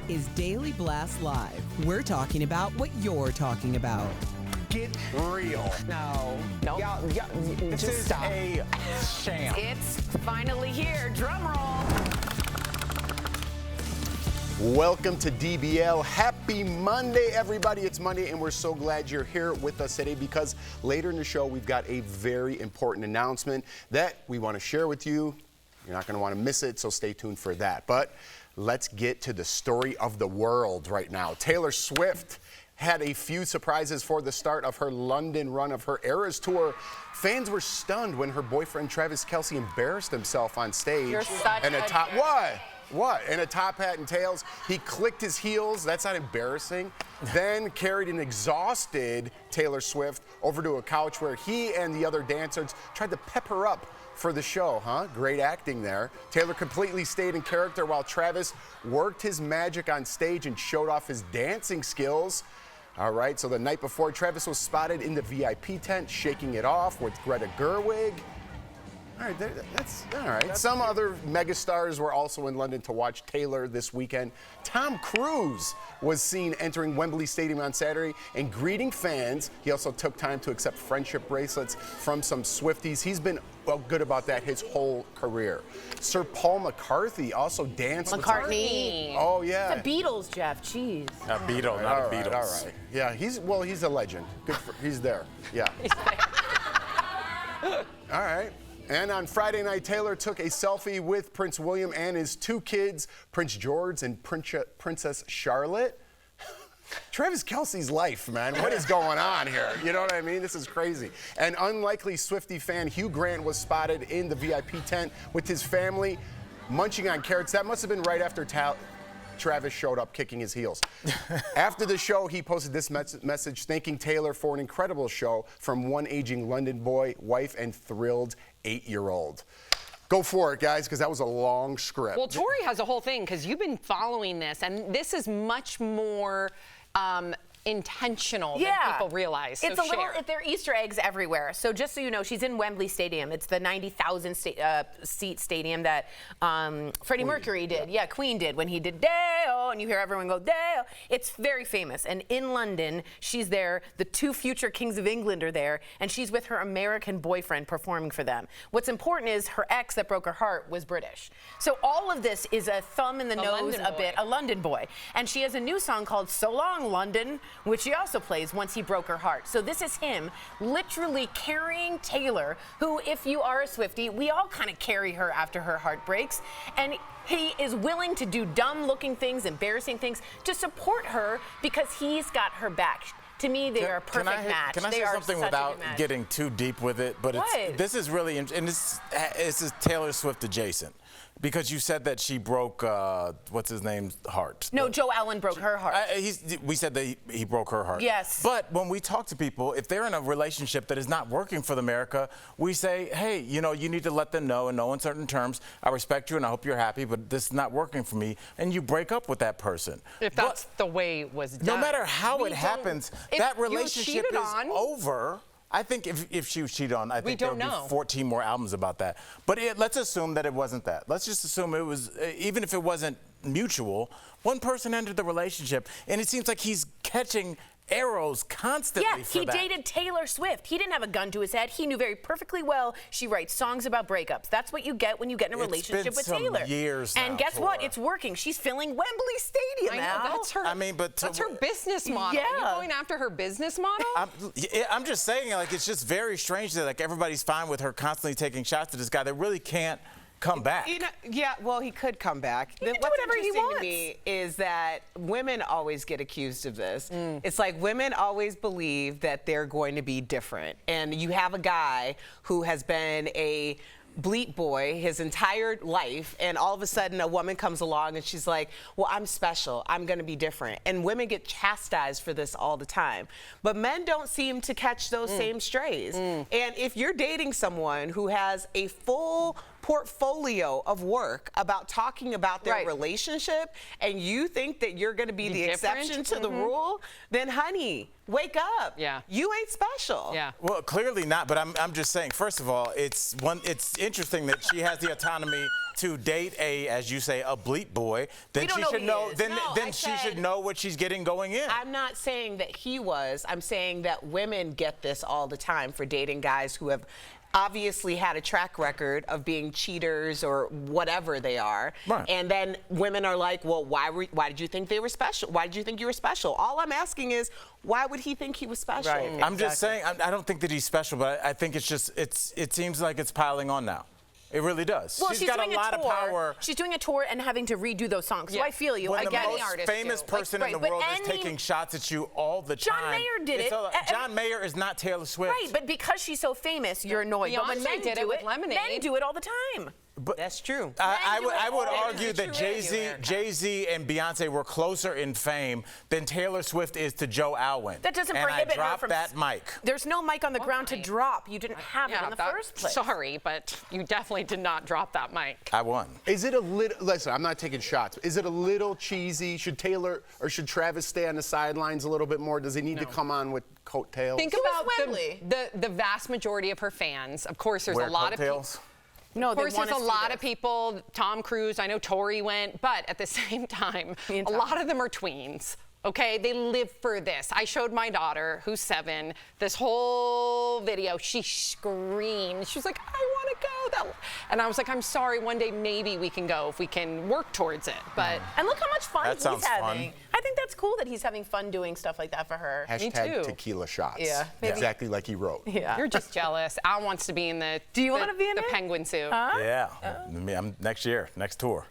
is Daily Blast Live. We're talking about what you're talking about. Get real. No. Y'all, this just is stop. a sham. It's finally here. Drum roll. Welcome to DBL. Happy Monday, everybody. It's Monday, and we're so glad you're here with us today because later in the show, we've got a very important announcement that we want to share with you. You're not going to want to miss it, so stay tuned for that. But let's get to the story of the world right now. Taylor Swift had a few surprises for the start of her London run of her Eras tour. Fans were stunned when her boyfriend Travis Kelce embarrassed himself on stage. You're such in a a top jerk. What? In a top hat and tails. He clicked his heels. That's not embarrassing. Then carried an exhausted Taylor Swift over to a couch where he and the other dancers tried to pep her up for the show, huh? Great acting there. Taylor completely stayed in character while Travis worked his magic on stage and showed off his dancing skills. All right, so the night before, Travis was spotted in the VIP tent shaking it off with Greta Gerwig. All right, that's all right. Some other megastars were also in London to watch Taylor this weekend. Tom Cruise was seen entering Wembley Stadium on Saturday and greeting fans. He also took time to accept friendship bracelets from some Swifties. He's been good about that his whole career. Sir Paul McCartney also danced with McCartney. Oh, yeah. The Beatles, Jeff. Jeez. A Beatle, not a Beatles. All right. Yeah, he's a legend. He's there. Yeah. All right. And on Friday night, Taylor took a selfie with Prince William and his two kids, Prince George and Princess Charlotte. Travis Kelce's life, man. What is going on here? You know what I mean? This is crazy. An unlikely Swiftie fan, Hugh Grant, was spotted in the VIP tent with his family munching on carrots. That must have been right after Travis showed up kicking his heels. After the show, he posted this message thanking Taylor for an incredible show from one aging London boy, wife, and thrilled 8-year-old. Go for it, guys, because that was a long script. Well, Tori has a whole thing because you've been following this, and this is much more intentional than people realize. It's there are Easter eggs everywhere. So just so you know, she's in Wembley Stadium. It's the 90,000 seat stadium that Freddie Mercury did. Yeah, Queen did when he did Deo, and you hear everyone go Deo. It's very famous. And in London, she's there. The two future kings of England are there, and she's with her American boyfriend performing for them. What's important is her ex that broke her heart was British. So all of this is a thumb in the nose a bit, a London boy. And she has a new song called So Long, London, which he also plays once he broke her heart. So this is him literally carrying Taylor, who, if you are a Swiftie, we all kind of carry her after her heart breaks. And he is willing to do dumb-looking things, embarrassing things, to support her because he's got her back. To me, they are a perfect match. Can I say something without getting too deep with it? But this is really, and this is Taylor Swift adjacent. Because you said that she broke, what's his name's heart. No, Joe Allen broke her heart. We said that he broke her heart. Yes. But when we talk to people, if they're in a relationship that is not working for America, we say, hey, you know, you need to let them know in no uncertain terms, I respect you and I hope you're happy, but this is not working for me. And you break up with that person. If that's the way it was done. No matter how it happens, that relationship is over. I think if she was cheated on, I think there would be 14 more albums about that. But let's assume that it wasn't that. Let's just assume it was, even if it wasn't mutual, one person entered the relationship, and it seems like he's catching arrows constantly for that. He dated Taylor Swift. He didn't have a gun to his head. He knew very perfectly well she writes songs about breakups. That's what you get when you get in a relationship with Taylor. Years and guess what? It's working. She's filling Wembley Stadium now. That's her. I mean, but that's her business model. Yeah. Are you going after her business model? I'm just saying, like, it's just very strange that like everybody's fine with her constantly taking shots at this guy that really can't come back. You know, yeah, well, he could come back. He can do What's whatever he interesting wants. to me is that women always get accused of this. It's like women always believe that they're going to be different. And you have a guy who has been a bleat boy his entire life, and all of a sudden a woman comes along and she's like, well, I'm special, I'm gonna be different. And women get chastised for this all the time. But men don't seem to catch those same strays. And if you're dating someone who has a full portfolio of work about talking about their relationship, and you think that you're going to be the exception to the rule, then honey, wake up. Yeah. You ain't special. Yeah. Well, clearly not, but I'm just saying, first of all, it's interesting that she has the autonomy to date as you say, a bleep boy. Then she should know. Then she should know what she's getting going in. I'm not saying that he was. I'm saying that women get this all the time for dating guys who have obviously had a track record of being cheaters or whatever they are. Right. And then women are like, well, why did you think they were special? Why did you think you were special? All I'm asking is, why would he think he was special? Right. I'm just saying, I don't think that he's special, but I think it seems like it's piling on now. It really does. Well, she's got a lot of power. She's doing a tour and having to redo those songs. So I feel you. When I the get most famous person in the world is taking shots at you all the time. John Mayer did it. John Mayer is not Taylor Swift. Right, but because she's so famous, you're annoyed. But when men did do it with Lemonade. men do it all the time. But that's true. I would argue that Jay-Z and Beyonce were closer in fame than Taylor Swift is to Joe Alwyn. That doesn't and prohibit I dropped her from that mic. There's no mic on the ground to drop. You didn't have it in the first place. Sorry, but you definitely did not drop that mic. I won. Is it a little? Listen, I'm not taking shots. Is it a little cheesy? Should Taylor or should Travis stay on the sidelines a little bit more? Does he need to come on with coattails? Think about the vast majority of her fans. Of course, there's a lot of people. No, of course, there's a lot of people. Tom Cruise, I know Tori went, but at the same time, a lot of them are tweens. Okay, they live for this. I showed my daughter, who's 7, this whole video. She screamed. She was like, I want to go. And I was like, I'm sorry. One day maybe we can go if we can work towards it. But and look how much fun he's having. Fun. I think that's cool that he's having fun doing stuff like that for her. Me too. Tequila shots. Yeah, exactly like he wrote. Yeah. You're just jealous. Al wants to be in the. Do you want to be in the penguin suit? Yeah. I'm next year, next tour,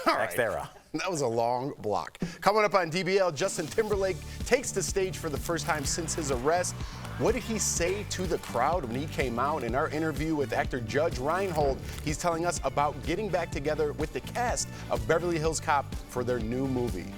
next era. That was a long block. Coming up on DBL, Justin Timberlake takes the stage for the first time since his arrest. What did he say to the crowd when he came out? In our interview with actor Judge Reinhold, he's telling us about getting back together with the cast of Beverly Hills Cop for their new movie.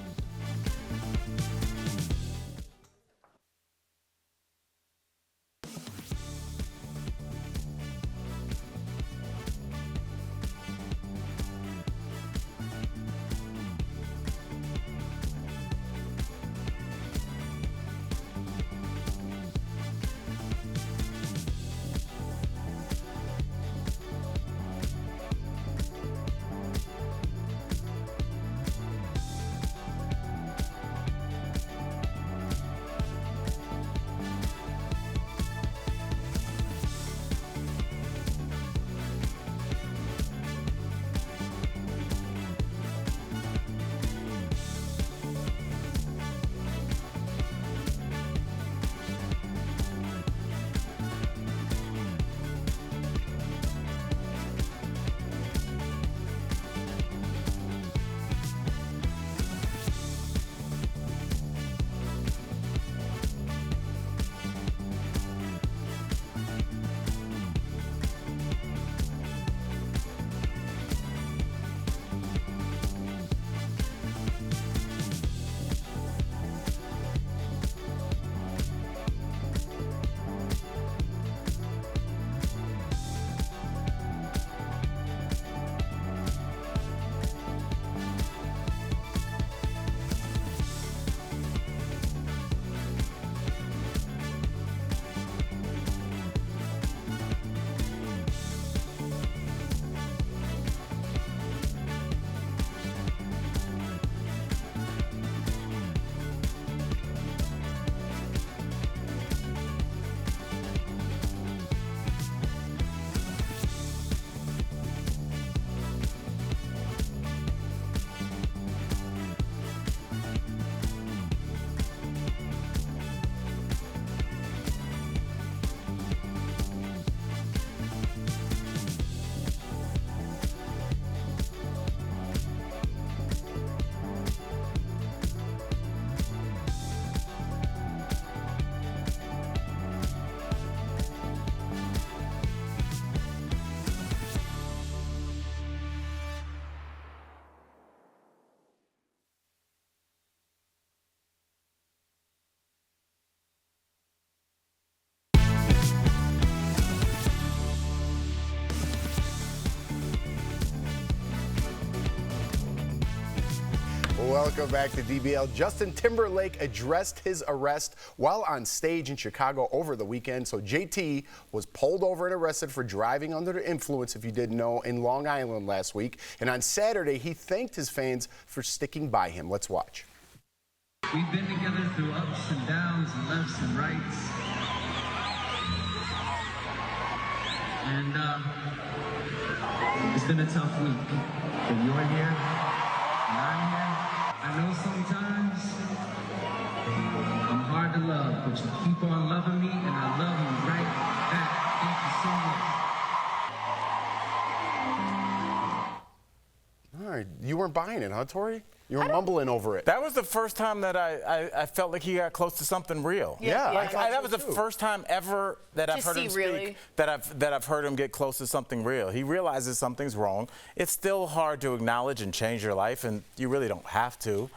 Welcome back to DBL. Justin Timberlake addressed his arrest while on stage in Chicago over the weekend. So JT was pulled over and arrested for driving under the influence, if you didn't know, in Long Island last week. And on Saturday, he thanked his fans for sticking by him. Let's watch. We've been together through ups and downs and lefts and rights. And it's been a tough week. But you're here, and I'm here. I know sometimes I'm hard to love, but you keep on loving me, and I love you right back. Thank you so much. All right, you weren't buying it, huh, Tori? You were mumbling over it. That was the first time that I felt like he got close to something real. Yeah, that was the first time ever that I've heard him speak that I've heard him get close to something real. He realizes something's wrong. It's still hard to acknowledge and change your life, and you really don't have to.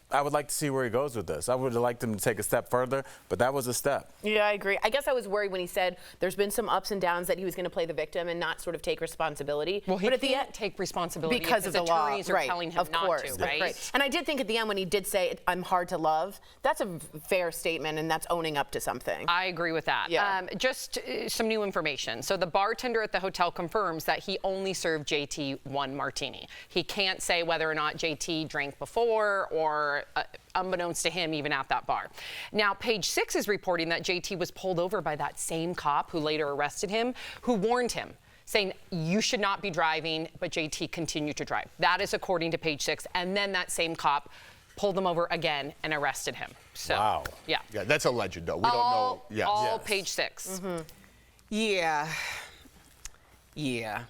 I would like to see where he goes with this. I would have liked him to take a step further, but that was a step. Yeah, I agree. I guess I was worried when he said there's been some ups and downs that he was going to play the victim and not sort of take responsibility. Well, he can't take responsibility because of the law. Attorneys are telling him not to, right? And I did think at the end when he did say, I'm hard to love, that's a fair statement, and that's owning up to something. I agree with that. Yeah. Just some new information. So the bartender at the hotel confirms that he only served JT one martini. He can't say whether or not JT drank before or unbeknownst to him, even at that bar. Now, Page 6 is reporting that JT was pulled over by that same cop who later arrested him, who warned him, saying, you should not be driving, but JT continued to drive. That is according to Page 6. And then that same cop pulled him over again and arrested him. So, wow. Yeah. Yeah, that's alleged, though. We don't know. Yeah. All Page 6. Mm-hmm. Yeah.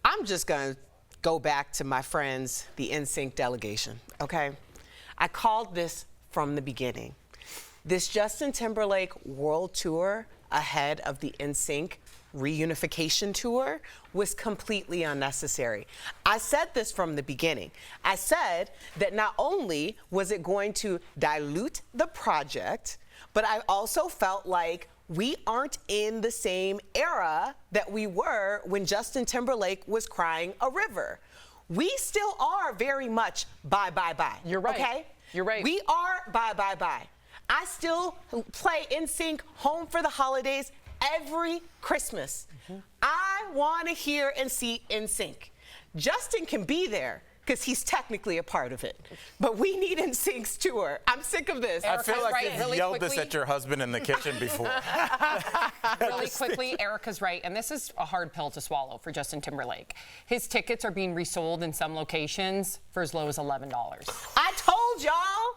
I'm just going to go back to my friends, the NSYNC delegation, okay? I called this from the beginning. This Justin Timberlake world tour ahead of the NSYNC reunification tour was completely unnecessary. I said this from the beginning. I said that not only was it going to dilute the project, but I also felt like we aren't in the same era that we were when Justin Timberlake was crying a river. We still are very much bye, bye, bye. You're right. Okay? You're right. We are bye, bye, bye. I still play NSYNC Home for the Holidays every Christmas. Mm-hmm. I want to hear and see NSYNC. Justin can be there because he's technically a part of it. But we need NSYNC's tour. I'm sick of this. I feel like you've really yelled quickly. this at your husband in the kitchen before. Really quickly, Erica's right, and this is a hard pill to swallow for Justin Timberlake. His tickets are being resold in some locations for as low as $11. I told y'all.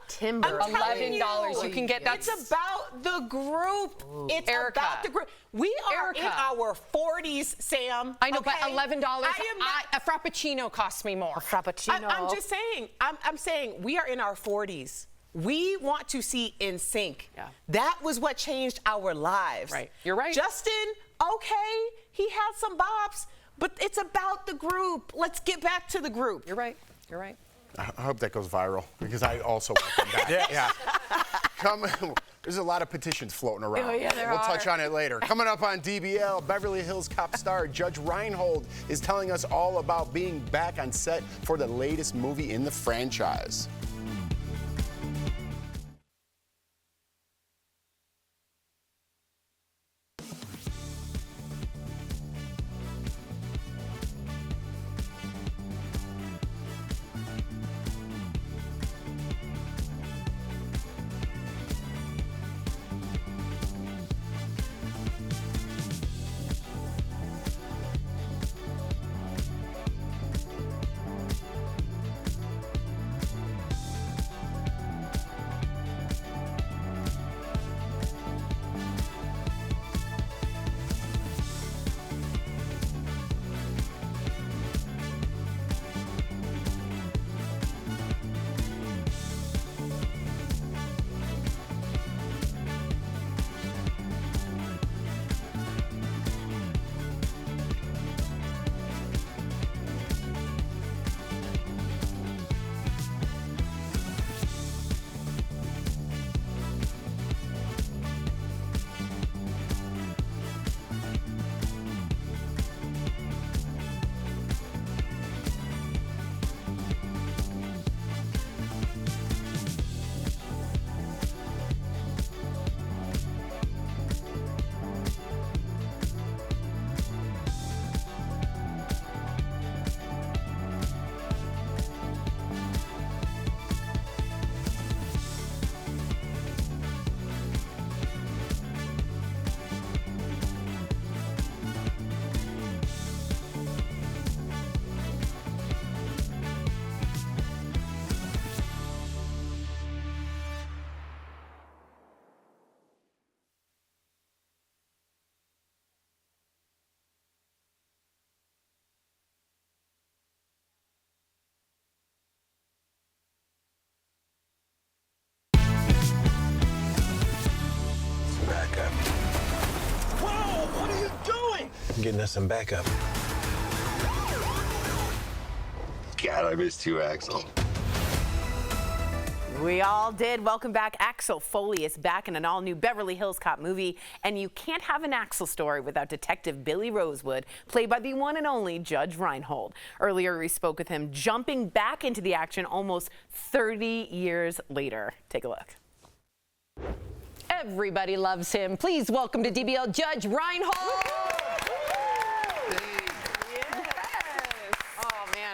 Timberlake. $11. You can get that. It's about the group. It's Erica. about the group. We are Erica. in our 40s, Sam. I know, okay? but $11. I am not, a Frappuccino costs me more. I'm just saying. I'm saying we are in our 40s. We want to see NSYNC. Yeah. That was what changed our lives. Right. You're right. Justin, okay, he had some bops, but it's about the group. Let's get back to the group. You're right. You're right. I hope that goes viral because I also want them back. Yeah. There's a lot of petitions floating around. Oh, yeah, there We'll are. touch on it later. Coming up on DBL, Beverly Hills Cop star Judge Reinhold is telling us all about being back on set for the latest movie in the franchise. getting us some backup. God, I missed you, Axel. We all did. Welcome back. Axel Foley is back in an all-new Beverly Hills Cop movie, and you can't have an Axel story without Detective Billy Rosewood, played by the one and only Judge Reinhold. Earlier, we spoke with him, jumping back into the action almost 30 years later. Take a look. Everybody loves him. Please welcome to DBL Judge Reinhold.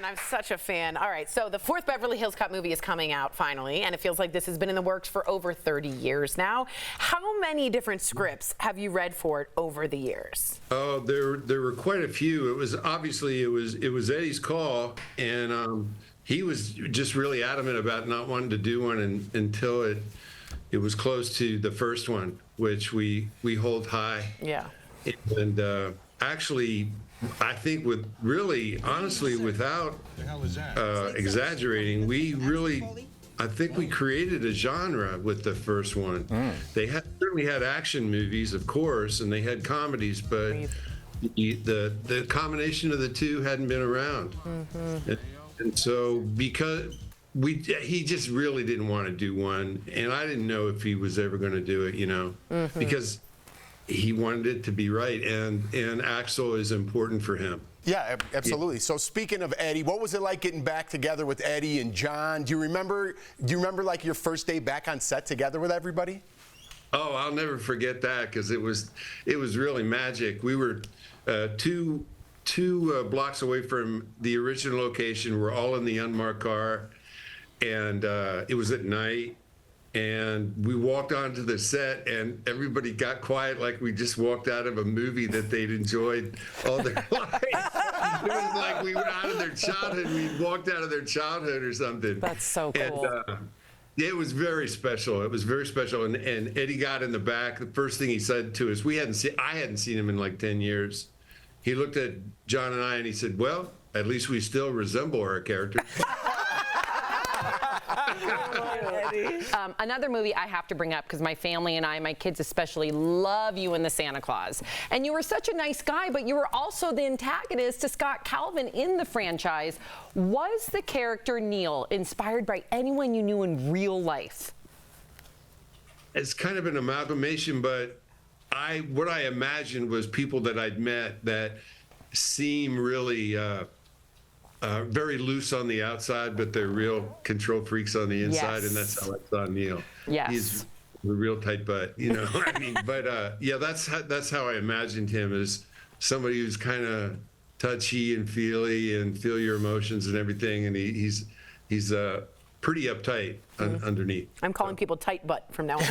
I'm such a fan. All right, so the fourth Beverly Hills Cop movie is coming out finally, and it feels like this has been in the works for over 30 years now. How many different scripts have you read for it over the years? Oh, there were quite a few. It was obviously it was Eddie's call, and he was just really adamant about not wanting to do one until it was close to the first one, which we hold high. Yeah. And actually, I think honestly, without exaggerating, I think we created a genre with the first one. They certainly had action movies, of course, and they had comedies, but the combination of the two hadn't been around. And so because he just really didn't want to do one, and I didn't know if he was ever going to do it, because he wanted it to be right, and Axel is important for him. Yeah, absolutely. So speaking of Eddie, what was it like getting back together with Eddie and John? Do you remember like your first day back on set together with everybody? Oh, I'll never forget that, because it was really magic. We were two blocks away from the original location. We're all in the unmarked car, and it was at night. And we walked onto the set, and everybody got quiet like we just walked out of a movie that they'd enjoyed all their life. It was like we were out of their childhood. We walked out of their childhood or something. That's so cool. And, it was very special. It was very special. And Eddie got in the back. The first thing he said to us, I hadn't seen him in like 10 years. He looked at John and I, and he said, "Well, at least we still resemble our characters." Another movie I have to bring up, because my family and my kids especially, love you in the Santa Claus. And you were such a nice guy, but you were also the antagonist to Scott Calvin in the franchise. Was the character Neil inspired by anyone you knew in real life? It's kind of an amalgamation, but what I imagined was people that I'd met that seem really very loose on the outside, but they're real control freaks on the inside, and that's how I saw Neil. Yes. He's a real tight butt, I mean, but yeah, that's how I imagined him, as somebody who's kind of touchy and feely and feel your emotions and everything, and he's pretty uptight underneath. I'm calling people tight butt from now on.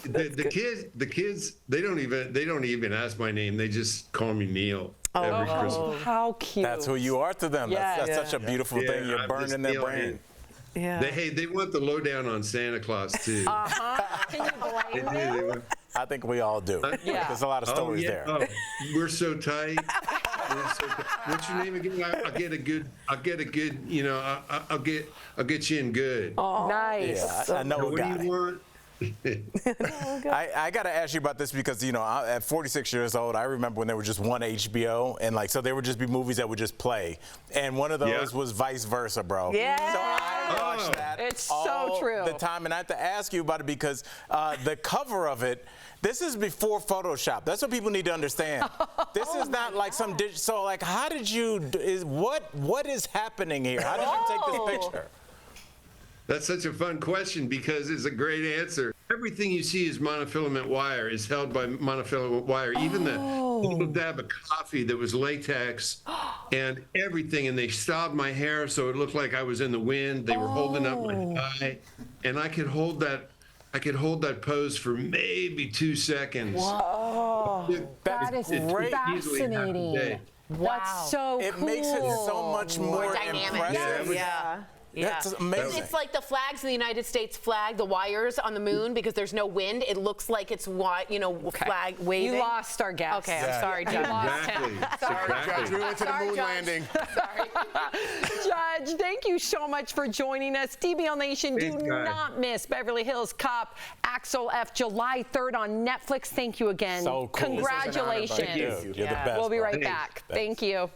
The kids, they don't even ask my name. They just call me Neil every Christmas. How cute. That's who you are to them. Yes. That's such a beautiful thing. You're burning their brain. Yeah. They want the lowdown on Santa Claus too. Can you blame them? I think we all do. Yeah. There's a lot of stories there. Oh, we're so tight. What's your name again? I'll get a good. I'll get you in good. Oh, nice. Yeah, I know what do you want? I got to ask you about this because, at 46 years old, I remember when there was just one HBO, and so there would just be movies that would just play. And one of those was Vice Versa, bro. Yeah. So I watched that It's all so true. the time. And I have to ask you about it because the cover of it, this is before Photoshop. That's what people need to understand. This is not like some digital. So, like, how did you, what is happening here? How did you take this picture? That's such a fun question because it's a great answer. Everything you see is monofilament wire, is held by monofilament wire. Even the little dab of coffee that was latex and everything. And they styled my hair so it looked like I was in the wind. They were holding up my tie. And I could hold that pose for maybe 2 seconds. Whoa. That is fascinating. Wow. That's so cool. It makes it so much more dynamic. impressive. Yeah. Yeah. That's amazing. It's like the flags in the United States flag, the wires on the moon, because there's no wind. It looks like it's flag waving. You lost our guest. Okay, I'm sorry, Judge. Exactly. Judge, we went to the moon Judge. landing. Sorry. Judge, thank you so much for joining us. DBL Nation, do Thanks, guys. not miss Beverly Hills Cop, Axel F. July 3rd on Netflix. Thank you again. So cool. Congratulations. Thank you. You're the best. We'll be right bro. back. Thanks. Thank you.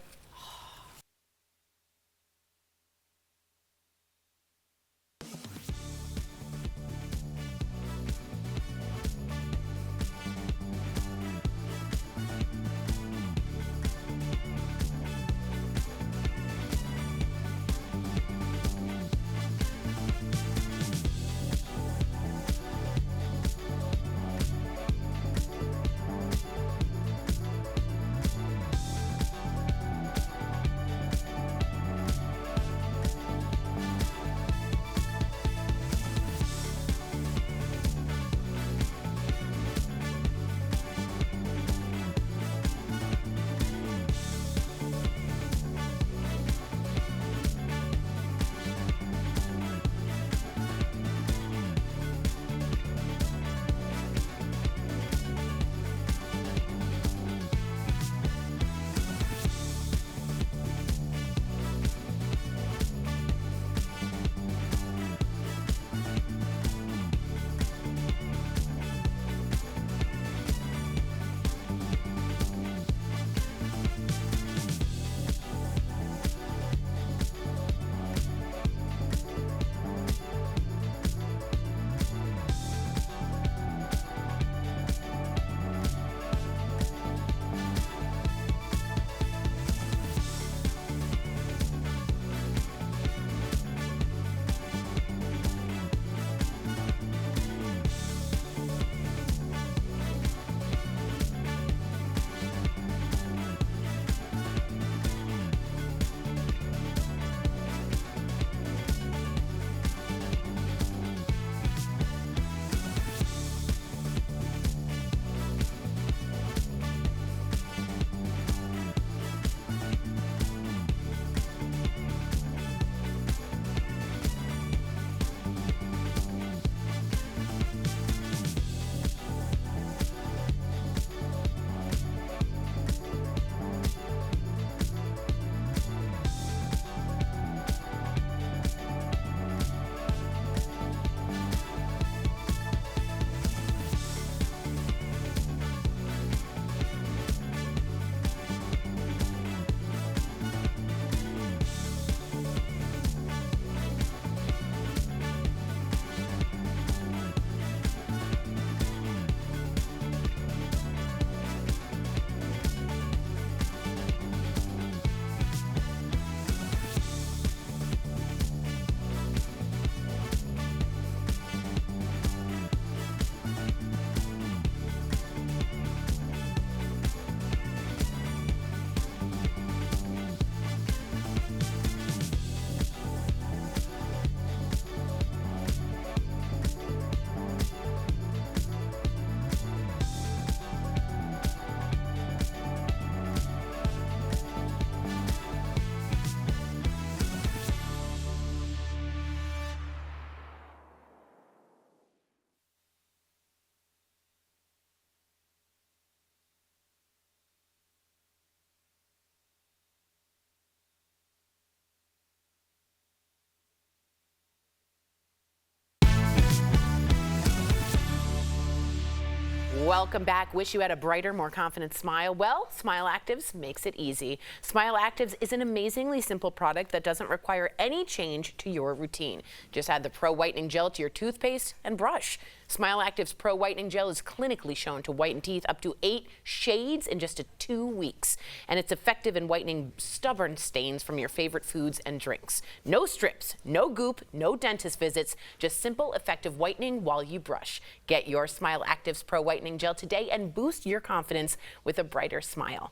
Welcome back. Wish you had a brighter, more confident smile? Well, Smile Actives makes it easy. Smile Actives is an amazingly simple product that doesn't require any change to your routine. Just add the Pro Whitening Gel to your toothpaste and brush. Smile Actives Pro Whitening Gel is clinically shown to whiten teeth up to 8 shades in just 2 weeks. And it's effective in whitening stubborn stains from your favorite foods and drinks. No strips, no goop, no dentist visits, just simple, effective whitening while you brush. Get your Smile Actives Pro Whitening Gel today and boost your confidence with a brighter smile.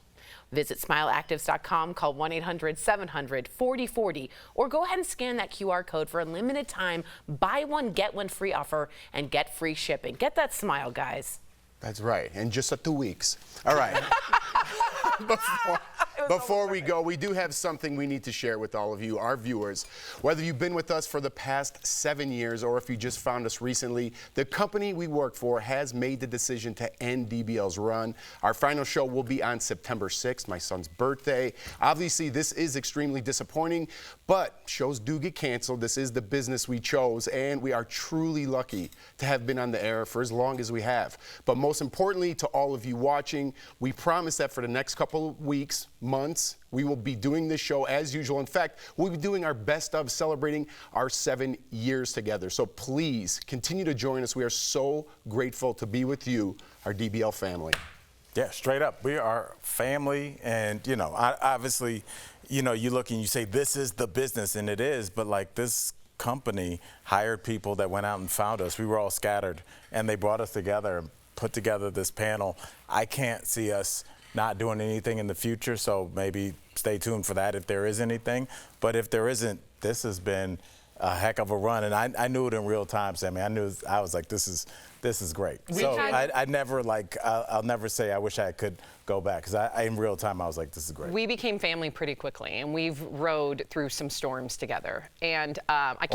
Visit smileactives.com, call 1-800-700-4040, or go ahead and scan that QR code for a limited time buy one, get one free offer and get free shipping. Get that smile, guys. That's right, in just 2 weeks. All right. Before we go, we do have something we need to share with all of you, our viewers. Whether you've been with us for the past 7 years or if you just found us recently, the company we work for has made the decision to end DBL's run. Our final show will be on September 6th, my son's birthday. Obviously, this is extremely disappointing, but shows do get canceled. This is the business we chose, and we are truly lucky to have been on the air for as long as we have. But most importantly, to all of you watching, we promise that for the next couple of weeks, months, we will be doing this show as usual. In fact, we'll be doing our best of celebrating our 7 years together. So please continue to join us. We are so grateful to be with you, our DBL family. Yeah, straight up. We are family, and, you know, obviously, you know, you look and you say, this is the business, and it is, but like this company hired people that went out and found us. We were all scattered, and they brought us together and put together this panel. I can't see us not doing anything in the future, so maybe stay tuned for that if there is anything. But if there isn't, this has been a heck of a run, and I knew it in real time, Sammy. I was like, this is great. I never I'll never say I wish I could go back, because in real time I was like, this is great. We became family pretty quickly, and we've rode through some storms together. And I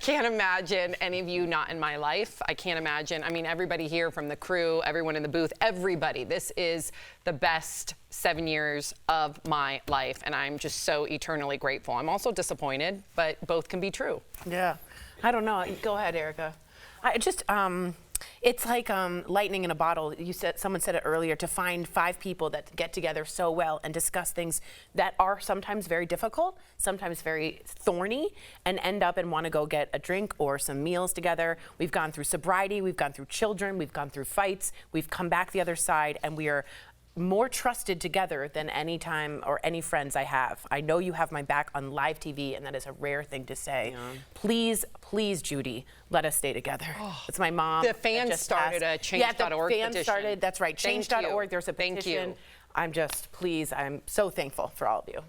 can't imagine any of you not in my life. I can't imagine. I mean, everybody here, from the crew, everyone in the booth, everybody. This is the best 7 years of my life, and I'm just so eternally grateful. I'm also disappointed, but both can be true. Yeah. I don't know. Go ahead, Erica. It's like lightning in a bottle. Someone said it earlier, to find 5 people that get together so well and discuss things that are sometimes very difficult, sometimes very thorny, and end up and want to go get a drink or some meals together. We've gone through sobriety, we've gone through children, we've gone through fights, we've come back the other side, and we are more trusted together than any time or any friends I have. I know you have my back on live TV, and that is a rare thing to say. Yeah. Please, please, Judy, let us stay together. Oh. It's my mom. The fans started a change.org petition. Yeah, the fans started, that's right, change.org. There's a petition. Please, I'm so thankful for all of you.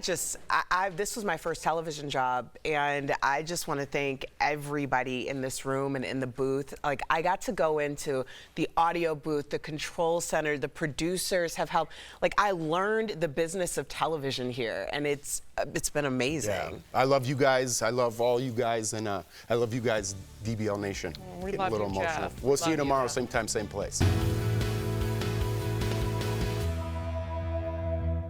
This was my first television job, and I just want to thank everybody in this room and in the booth. Like, I got to go into the audio booth, the control center, the producers have helped. Like, I learned the business of television here, and it's been amazing. Yeah. I love you guys. I love all you guys, and I love you guys, DBL Nation. We love you, Jeff. We'll see you tomorrow, same time, same place.